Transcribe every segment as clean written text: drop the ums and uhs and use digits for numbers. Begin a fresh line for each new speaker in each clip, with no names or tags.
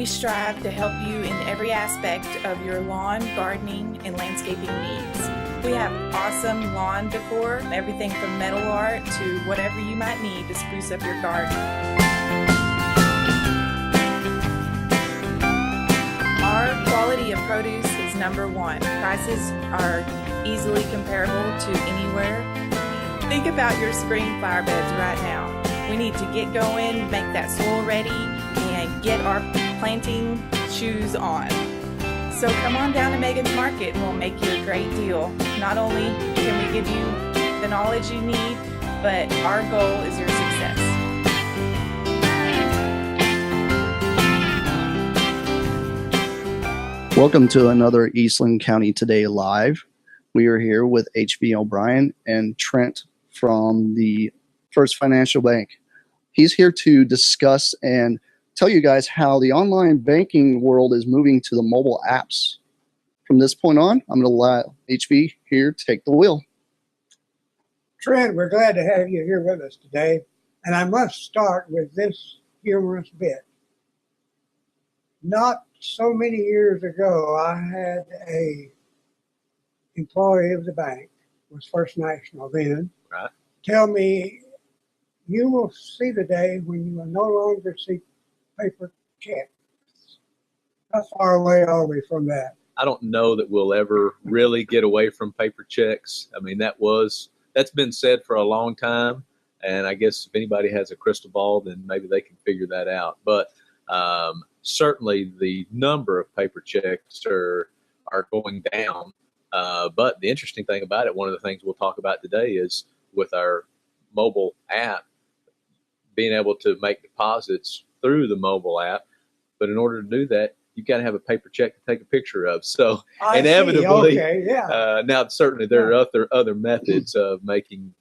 We strive to help you in every aspect of your lawn, gardening, and landscaping needs. We have awesome lawn decor, everything from metal art to whatever you might need to spruce up your garden. Our quality of produce is number one. Prices are easily comparable to anywhere. Think about your spring flower beds right now. We need to get going, make that soil ready, and get our planting shoes on. So come on down to Megan's Market and we'll make you a great deal. Not only can we give you the knowledge you need, but our goal is your success.
Welcome to another Eastland County Today Live. We are here with H.B. O'Brien and Trent from the First Financial Bank. He's here to discuss and tell you guys how the online banking world is moving to the mobile apps. From this point on, I'm going to let HB here take the wheel.
Trent, we're glad to have you here with us today. And I must start with this humorous bit. Not so many years ago, I had a employee of the bank, was First National then,
right,
tell me, you will see the day when you will no longer see paper checks. How far away are we from that?
I don't know that we'll ever really get away from paper checks. I mean, that's been said for a long time, and I guess if anybody has a crystal ball, then maybe they can figure that out. But certainly the number of paper checks are going down. But the interesting thing about it, one of the things we'll talk about today is with our mobile app, being able to make deposits through the mobile app. But in order to do that, you've got to have a paper check to take a picture of. So inevitably,
okay, yeah.
Now certainly there are other methods of making,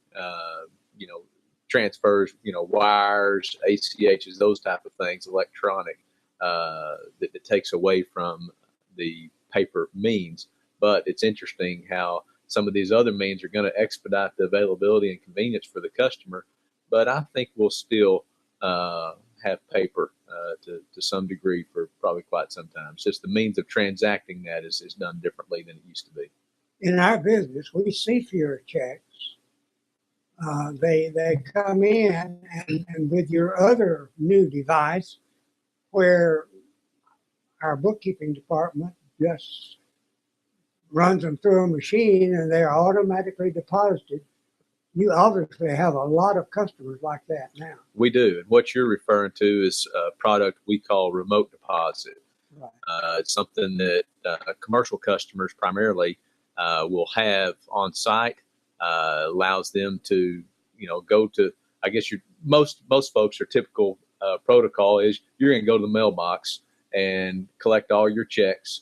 transfers, wires, ACHs, those type of things, electronic, that takes away from the paper means. But it's interesting how some of these other means are going to expedite the availability and convenience for the customer. But I think we'll still have paper to some degree for probably quite some time. It's just the means of transacting that is done differently than it used to be.
In our business, we see fewer checks. They come in, and with your other new device, where our bookkeeping department just runs them through a machine and they're automatically deposited. You obviously have a lot of customers like that now.
We do. And what you're referring to is a product we call remote deposit.
Right.
It's something that commercial customers primarily will have on site. Allows them to, go to, I guess most folks, are typical protocol is you're going to go to the mailbox and collect all your checks,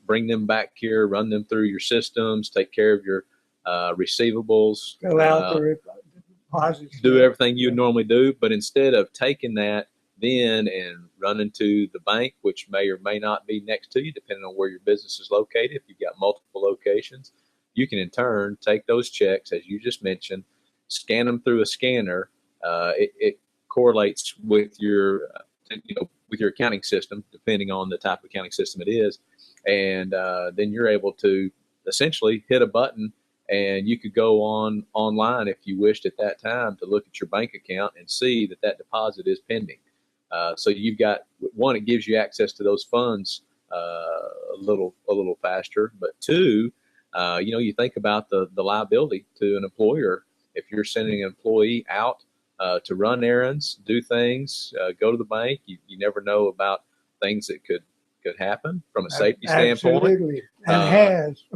bring them back here, run them through your systems, take care of your receivables,
Fill out the deposits,
do everything you would normally do. But instead of taking that then and running to the bank, which may or may not be next to you, depending on where your business is located, if you've got multiple locations, you can in turn take those checks, as you just mentioned, scan them through a scanner. It correlates with your accounting system, depending on the type of accounting system it is. And then you're able to essentially hit a button, and you could go online if you wished at that time to look at your bank account and see that deposit is pending. So you've got one, it gives you access to those funds a little faster. But two, you think about the liability to an employer. If you're sending an employee out to run errands, do things, go to the bank, you never know about things that could happen from a safety standpoint.
Absolutely.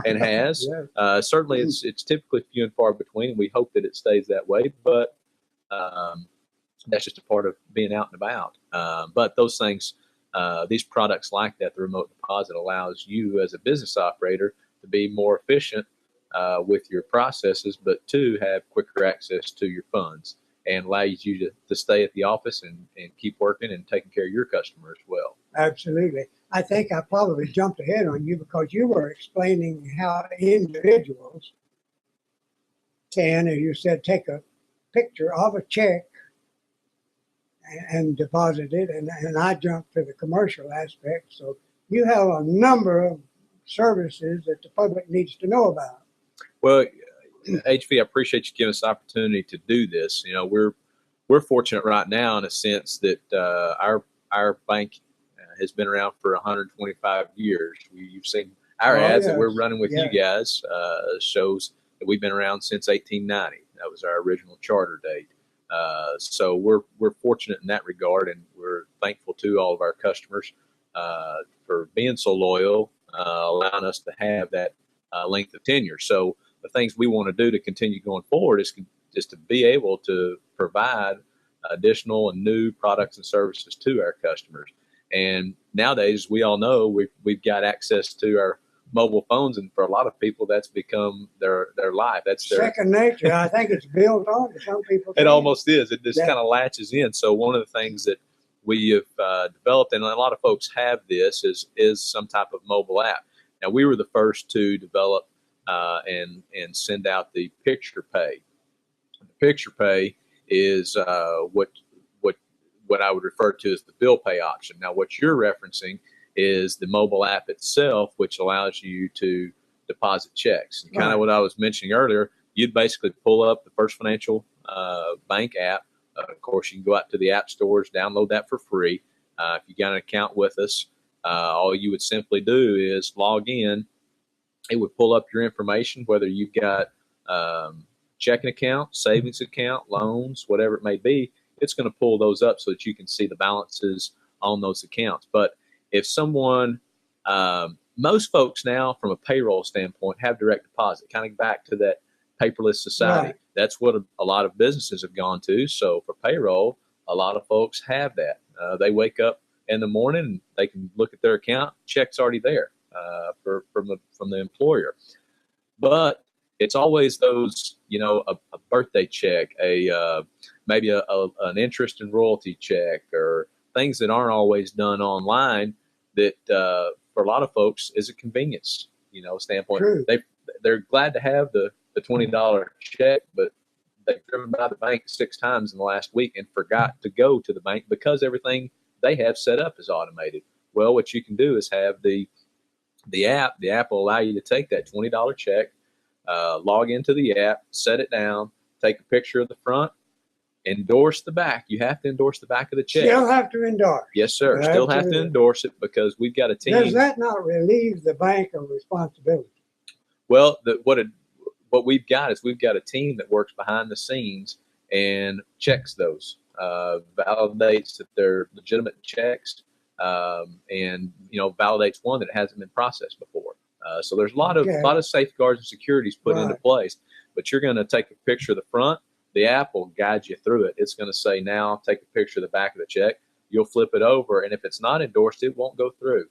And
has.
Yes.
Certainly it's typically few and far between, and we hope that it stays that way, but that's just a part of being out and about. But those things, these products like that, the remote deposit, allows you as a business operator to be more efficient with your processes, but to have quicker access to your funds, and allows you to stay at the office and keep working and taking care of your customer as well.
Absolutely. I think I probably jumped ahead on you because you were explaining how individuals can, as you said, take a picture of a check and deposit it, and I jumped to the commercial aspect. So you have a number of services that the public needs to know about.
Well, HV, I appreciate you giving us the opportunity to do this. You know, we're fortunate right now in a sense that our bank has been around for 125 years. You've seen our ads that we're running with you guys, shows that we've been around since 1890. That was our original charter date. So we're fortunate in that regard, and we're thankful to all of our customers for being so loyal, allowing us to have that length of tenure. So the things we want to do to continue going forward is to be able to provide additional and new products and services to our customers. And nowadays, we all know we've got access to our mobile phones, and for a lot of people, that's become their life. That's their
second nature. I think it's built on to some people.
It almost is. It just kind of latches in. So one of the things that we have developed, and a lot of folks have this, is some type of mobile app. Now, we were the first to develop and send out the picture pay. The picture pay is what I would refer to as the bill pay option. Now, what you're referencing is the mobile app itself, which allows you to deposit checks. And kind of what I was mentioning earlier, you'd basically pull up the First Financial Bank app. Of course, you can go out to the app stores, download that for free. If you got an account with us, all you would simply do is log in. It would pull up your information, whether you've got checking account, savings account, loans, whatever it may be. It's going to pull those up so that you can see the balances on those accounts. But if someone, most folks now from a payroll standpoint have direct deposit, kind of back to that paperless society.
Right.
That's what a lot of businesses have gone to. So for payroll, a lot of folks have that. They wake up in the morning and they can look at their account, check's already there from the employer. But it's always those, a birthday check, maybe an interest and royalty check, or things that aren't always done online that for a lot of folks is a convenience, standpoint.
True.
They're glad to have the $20 check, but they've driven by the bank 6 times in the last week and forgot to go to the bank because everything they have set up is automated. Well, what you can do is have the app. The app will allow you to take that $20 check, log into the app, set it down, take a picture of the front, endorse the back. You have to endorse the back of the check.
Still have to endorse.
Yes, sir. Still have to endorse it because we've got a team.
Does that not relieve the bank of responsibility?
Well, what we've got is we've got a team that works behind the scenes and checks those, validates that they're legitimate checks, and validates one that hasn't been processed before. So there's a lot of safeguards and securities put into place. But you're going to take a picture of the front. The app will guide you through it. It's going to say, now take a picture of the back of the check. You'll flip it over, and if it's not endorsed, it won't go through.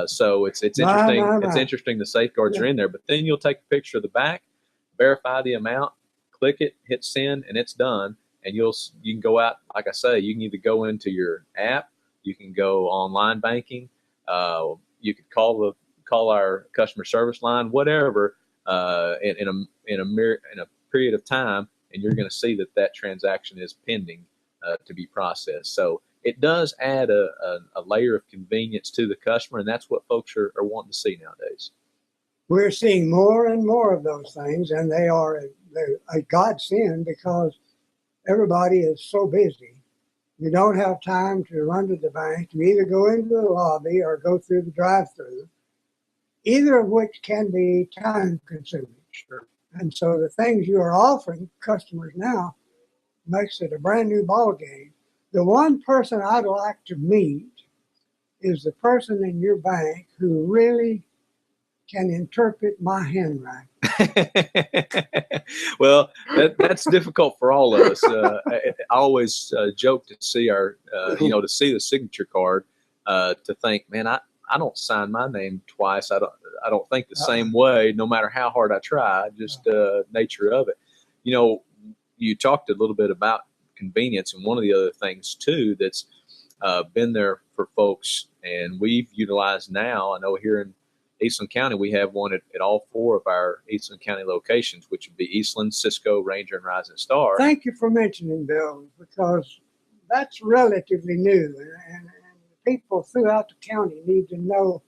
So it's interesting. It's interesting the safeguards are in there. But then you'll take a picture of the back, verify the amount, click it, hit send, and it's done. And you can go out, like I say, you can either go into your app, you can go online banking, you could call our customer service line, whatever, in a period of time, and you're going to see that transaction is pending to be processed. So it does add a layer of convenience to the customer, and that's what folks are wanting to see nowadays.
We're seeing more and more of those things, and they're a godsend because everybody is so busy. You don't have time to run to the bank. You either go into the lobby or go through the drive-through, either of which can be time-consuming.
Sure.
And so the things you are offering customers now makes it a brand new ball game. The one person I'd like to meet is the person in your bank who really can interpret my handwriting.
Well, that's difficult for all of us. I always joke to see to see the signature card, to think, man, I don't sign my name twice. I don't think the same way, no matter how hard I try. Just nature of it. You talked a little bit about convenience, and one of the other things too that's been there for folks, and we've utilized now. I know here in Eastland County, we have one at all 4 of our Eastland County locations, which would be Eastland, Cisco, Ranger, and Rising Star.
Thank you for mentioning those, because that's relatively new, and people throughout the county need to know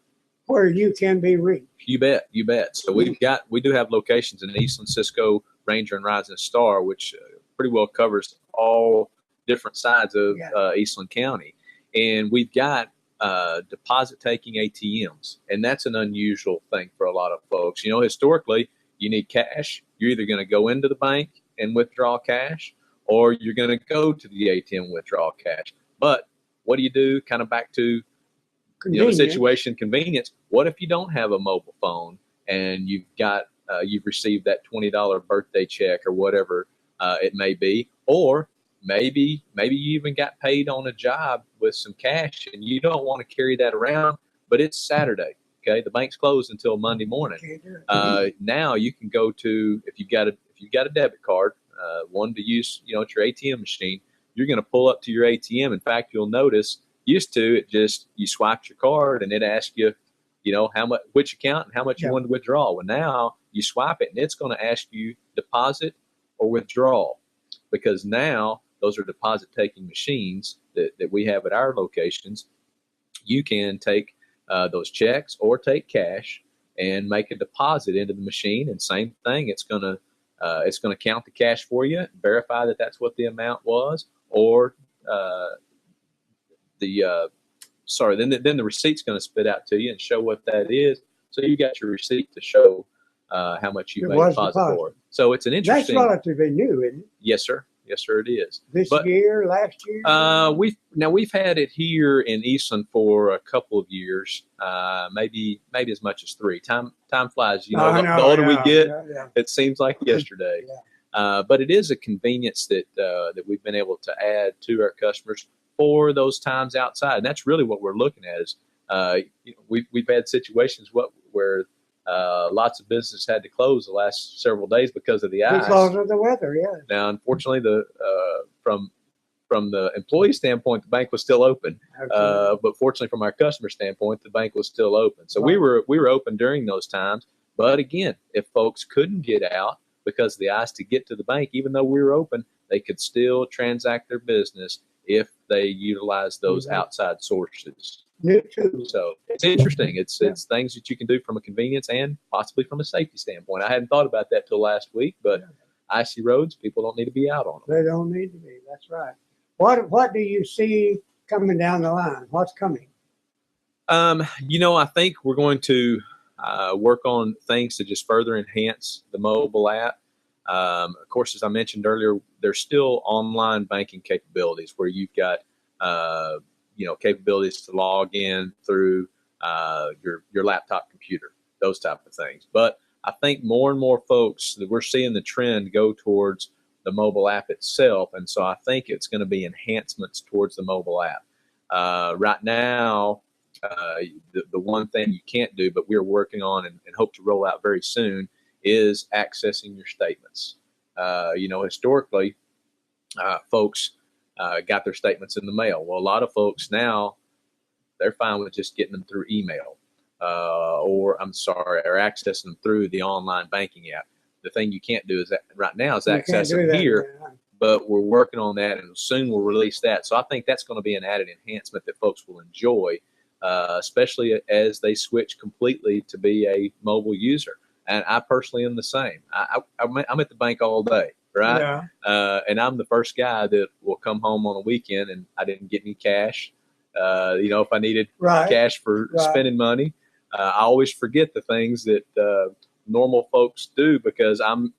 where you can be reached.
You bet, you bet. So we do have locations in Eastland, Cisco, Ranger, and Rising Star, which pretty well covers all different sides of Eastland County, and we've got deposit taking ATMs, and that's an unusual thing for a lot of folks. You know, historically, you need cash. You're either going to go into the bank and withdraw cash, or you're going to go to the ATM and withdraw cash. But what do you do? Kind of back to the situation, convenience. What if you don't have a mobile phone and you've received that $20 birthday check or whatever it may be, or maybe you even got paid on a job with some cash and you don't want to carry that around, but it's Saturday. Okay, the bank's closed until Monday morning. Now you can go to, if you've got a debit card, one to use, at your ATM machine, you're going to pull up to your ATM. In fact, you'll notice used to it just, you swiped your card and it asks you, how much, which account and how much you want to withdraw. Well, now you swipe it and it's going to ask you deposit or withdrawal, because now those are deposit taking machines that we have at our locations. You can take those checks or take cash and make a deposit into the machine, and same thing, it's going to count the cash for you, verify that that's what the amount was, or then the receipt's going to spit out to you and show what that is. So you got your receipt to show how much you made deposit for. So it's an interesting.
That's relatively new, isn't it?
Yes, sir. Yes, sir, it is.
This year, last year?
We've had it here in Eastland for a couple of years, maybe as much as 3. Time flies. The older we get, it seems like yesterday. But it is a convenience that we've been able to add to our customers for those times outside, and that's really what we're looking at. Is we've had situations where lots of businesses had to close the last several days because of the ice.
Because of the weather, yeah.
Now, unfortunately, from the employee standpoint, the bank was still open. But fortunately, from our customer standpoint, the bank was still open. So we were open during those times. But again, if folks couldn't get out because of the ice to get to the bank, even though we were open, they could still transact their business if they utilize those outside sources. So it's interesting. It's things that you can do from a convenience and possibly from a safety standpoint. I hadn't thought about that till last week, but icy roads, people don't need to be out on them.
They don't need to be. That's right. What do you see coming down the line? What's coming?
I think we're going to work on things to just further enhance the mobile app. Of course, as I mentioned earlier, there's still online banking capabilities where you've got capabilities to log in through your laptop computer, those type of things. But I think more and more folks, that we're seeing the trend go towards the mobile app itself, and so I think it's going to be enhancements towards the mobile app. Right now, the one thing you can't do, but we're working on and hope to roll out very soon, is accessing your statements. Historically, folks got their statements in the mail. Well, a lot of folks now, they're fine with just getting them through email, or accessing them through the online banking app. The thing you can't do right now is access them here, but we're working on that, and soon we'll release that. So I think that's going to be an added enhancement that folks will enjoy, especially as they switch completely to be a mobile user. And I personally am the same. I'm at the bank all day, right? And I'm the first guy that will come home on a weekend and I didn't get any cash. If I needed cash for spending money, I always forget the things that normal folks do because I'm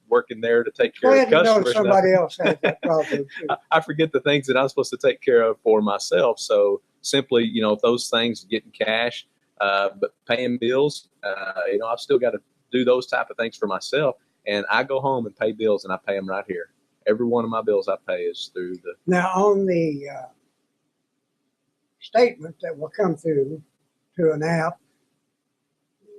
working there to take care of customers.
Somebody else has that problem too.
I forget the things that I'm supposed to take care of for myself. So simply, those things, getting cash, but paying bills, I've still got to do those type of things for myself. And I go home and pay bills, and I pay them right here. Every one of my bills I pay is through the.
Now, on the statement that will come through to an app,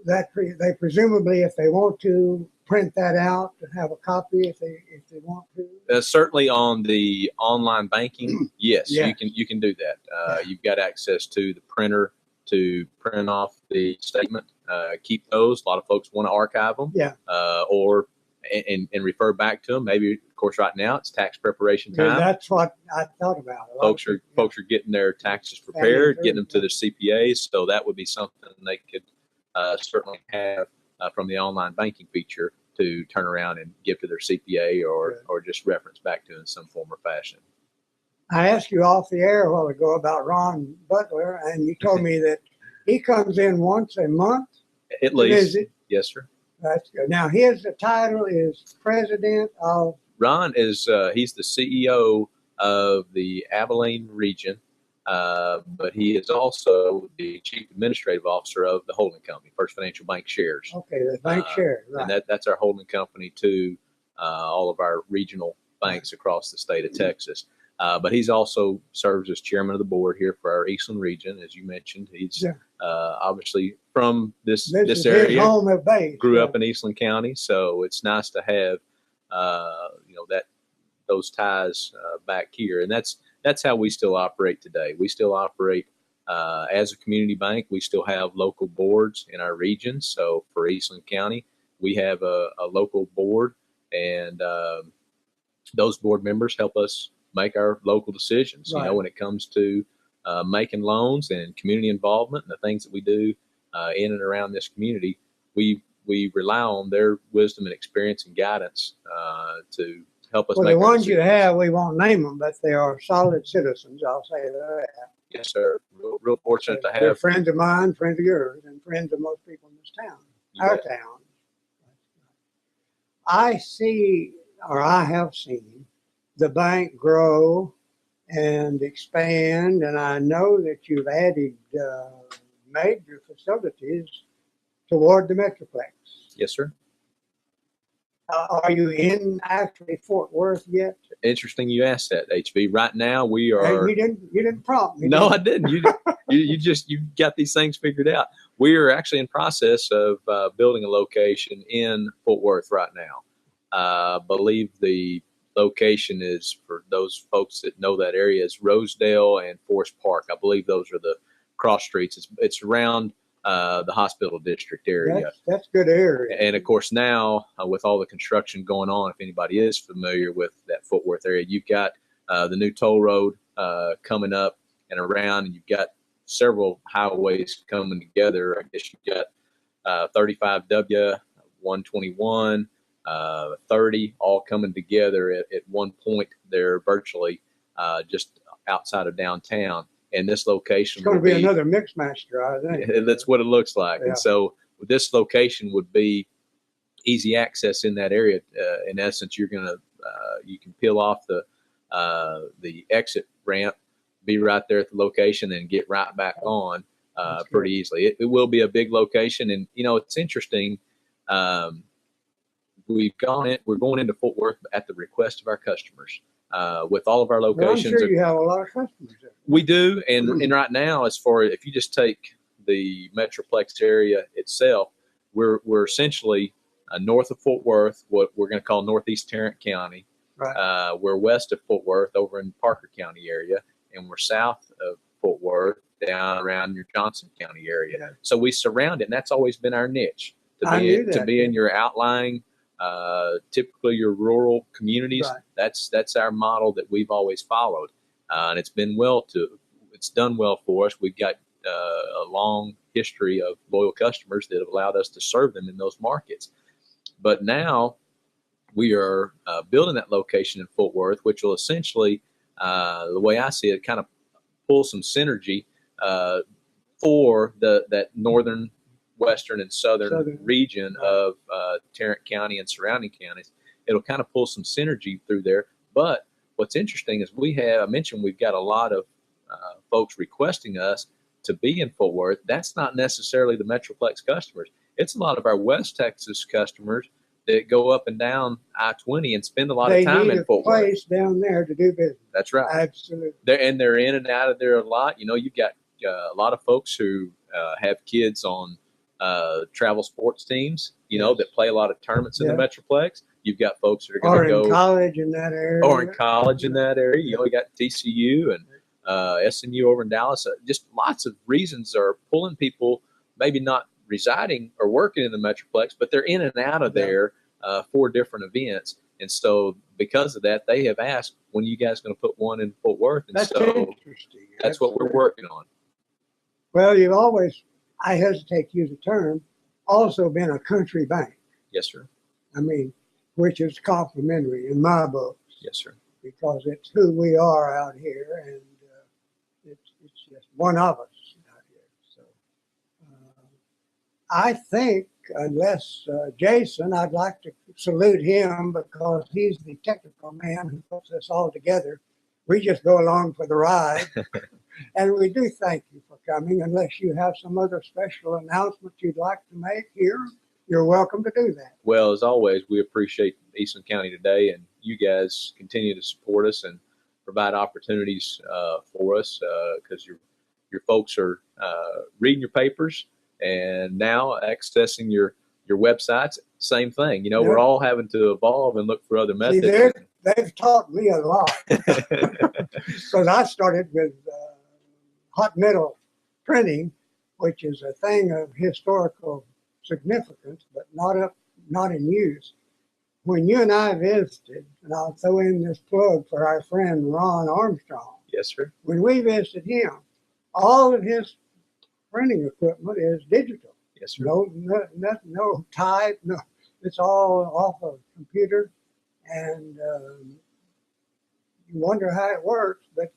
that they presumably, if they want to, print that out and have a copy if they want to.
Certainly on the online banking, yes, you can do that. You've got access to the printer to print off the statement, keep those. A lot of folks want to archive them, or and refer back to them. Maybe, of course, right now it's tax preparation
Yeah,
time.
that's what I thought about.
Folks are getting their taxes prepared, getting them to their CPAs. So that would be something they could certainly have from the online banking feature to turn around and give to their CPA or just reference back to in some form or fashion.
I asked you off the air a while ago about Ron Butler, and you told me that he comes in once a month.
At least,
visit.
Yes, sir.
That's good. Now, his title is president of.
Ron is he's the CEO of the Abilene region, but he is also the chief administrative officer of the holding company, First Financial Bank Shares.
Okay, the bank shares, right?
And that's our holding company to all of our regional banks across the state of Texas. But he's also serves as chairman of the board here for our Eastland region, as you mentioned. He's obviously from this area.
His home at base.
Grew up in Eastland County, so it's nice to have those ties back here, and that's how we still operate today. We still operate as a community bank. We still have local boards in our region. So for Eastland County, we have a local board, and those board members help us make our local decisions.
Right.
When it comes to making loans and community involvement and the things that we do in and around this community, we rely on their wisdom and experience and guidance to help us.
Well,
make
the ones
decisions.
you have, we won't name them, but they are solid citizens. I'll say that.
Yes, sir. Real fortunate to
They're
have.
friends of mine, friends of yours, and friends of most people in this town, our town. I see, or I have seen, the bank grow and expand, and I know that you've added major facilities toward the Metroplex.
Yes, sir.
Are you in actually Fort Worth yet?
Interesting you asked that, HB. Right now we are.
You didn't prompt me.
No, I didn't. You got these things figured out. We are actually in process of building a location in Fort Worth right now. I believe the location is, for those folks that know that area, is Rosedale and Forest Park. I believe those are the cross streets. It's around the hospital district area.
That's good area.
And of course now with all the construction going on, if anybody is familiar with that Fort Worth area, you've got the new toll road coming up and around, and you've got several highways coming together. I guess you've got 35W, 121, 30, all coming together at one point there, virtually just outside of downtown. And this location
it's going to be another Mixmaster, I think.
That's what it looks like.
Yeah.
And so this location would be easy access in that area. In essence, you're going to you can peel off the exit ramp, be right there at the location, and get right back on pretty easily. It will be a big location, and it's interesting. We're going into Fort Worth at the request of our customers. With all of our locations.
Well, I'm sure you have a lot of customers there.
We do, and right now, if you just take the Metroplex area itself, we're essentially north of Fort Worth, what we're going to call Northeast Tarrant County.
Right.
We're west of Fort Worth over in Parker County area, and we're south of Fort Worth down around your Johnson County area.
Yeah.
So we surround it, and that's always been our niche, to be in your outlying, typically your rural communities.
Right.
That's our model that we've always followed, and it's done well for us. We've got a long history of loyal customers that have allowed us to serve them in those markets. But now we are building that location in Fort Worth, which will essentially, the way I see it, kind of pull some synergy for that northern, western, and southern region of Tarrant County and surrounding counties. It'll kind of pull some synergy through there. But what's interesting is I mentioned we've got a lot of folks requesting us to be in Fort Worth. That's not necessarily the Metroplex customers. It's a lot of our West Texas customers that go up and down I-20 and spend a lot of time in Fort Worth.
They need a place down there to do business.
That's right.
Absolutely.
They're in and out of there a lot. You've got a lot of folks who have kids on travel sports teams, that play a lot of tournaments in the Metroplex. You've got folks that are going to go
in college in that area.
Or in college in that area. You got TCU and SMU over in Dallas. Just lots of reasons are pulling people, maybe not residing or working in the Metroplex, but they're in and out of there 4 different events. And so because of that, they have asked, when you guys going to put one in Fort Worth? And
That's
so
interesting.
that's what we're working on.
Well, you've always, I hesitate to use the term, also been a country bank.
Yes, sir.
I mean, which is complimentary in my book,
Yes, sir.
because it's who we are out here, and it's just one of us out here. So I think, unless Jason, I'd like to salute him because he's the technical man who puts us all together. We just go along for the ride. And we do thank you for coming. Unless you have some other special announcement you'd like to make here, you're welcome to do that.
Well, as always, we appreciate Eastland County Today, and you guys continue to support us and provide opportunities for us because your folks are reading your papers and now accessing your websites. Same thing.
Yeah.
We're all having to evolve and look for other methods.
See, they've taught me a lot because I started with hot metal printing, which is a thing of historical significance, but not in use. When you and I visited, and I'll throw in this plug for our friend Ron Armstrong.
Yes, sir.
When we visited him, all of his printing equipment is digital.
Yes, sir.
No type. No, it's all off of computer, and you wonder how it works, but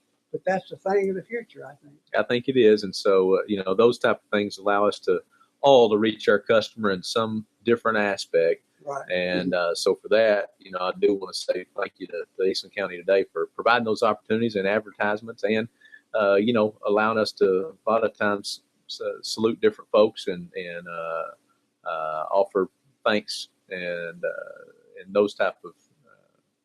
that's the thing of the future, I think.
I think it is, and so those type of things allow us to all to reach our customer in some different aspect.
Right.
And so for that, I do want to say thank you to Eastland County Today for providing those opportunities and advertisements, and allowing us to a lot of times salute different folks and offer thanks and those type of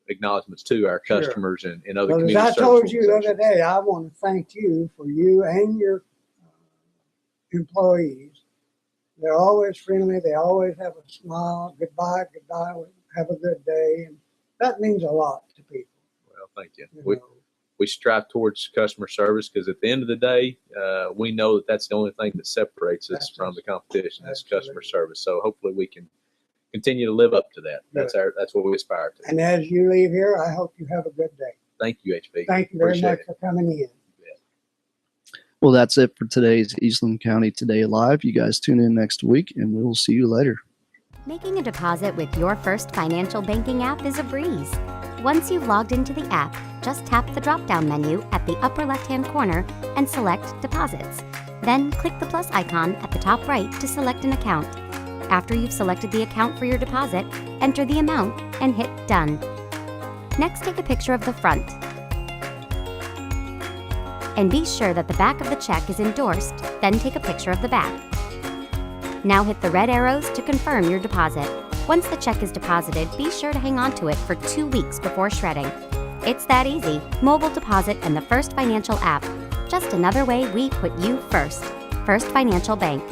acknowledgments to our customers and other community
as I
service
told you the other
organizations.
day, I want to thank you for you and your employees. They're always friendly. They always have a smile. Goodbye, have a good day. And that means a lot to people.
Well, thank you.
You know.
We strive towards customer service because at the end of the day, we know that that's the only thing that separates us from the competition. Is customer service. So hopefully we can continue to live up to that. That's what we aspire to.
And as you leave here, I hope you have a good day.
Thank you, HB.
Thank you very
Appreciate
much
it.
for coming in.
Well, that's it for today's Eastland County Today Live. You guys tune in next week, and we will see you later.
Making a deposit with your First Financial banking app is a breeze. Once you've logged into the app, just tap the drop-down menu at the upper left-hand corner and select Deposits. Then click the plus icon at the top right to select an account. After you've selected the account for your deposit, enter the amount and hit Done. Next, take a picture of the front. And be sure that the back of the check is endorsed, then take a picture of the back. Now hit the red arrows to confirm your deposit. Once the check is deposited, be sure to hang on to it for 2 weeks before shredding. It's that easy. Mobile deposit and the First Financial app. Just another way we put you first. First Financial Bank.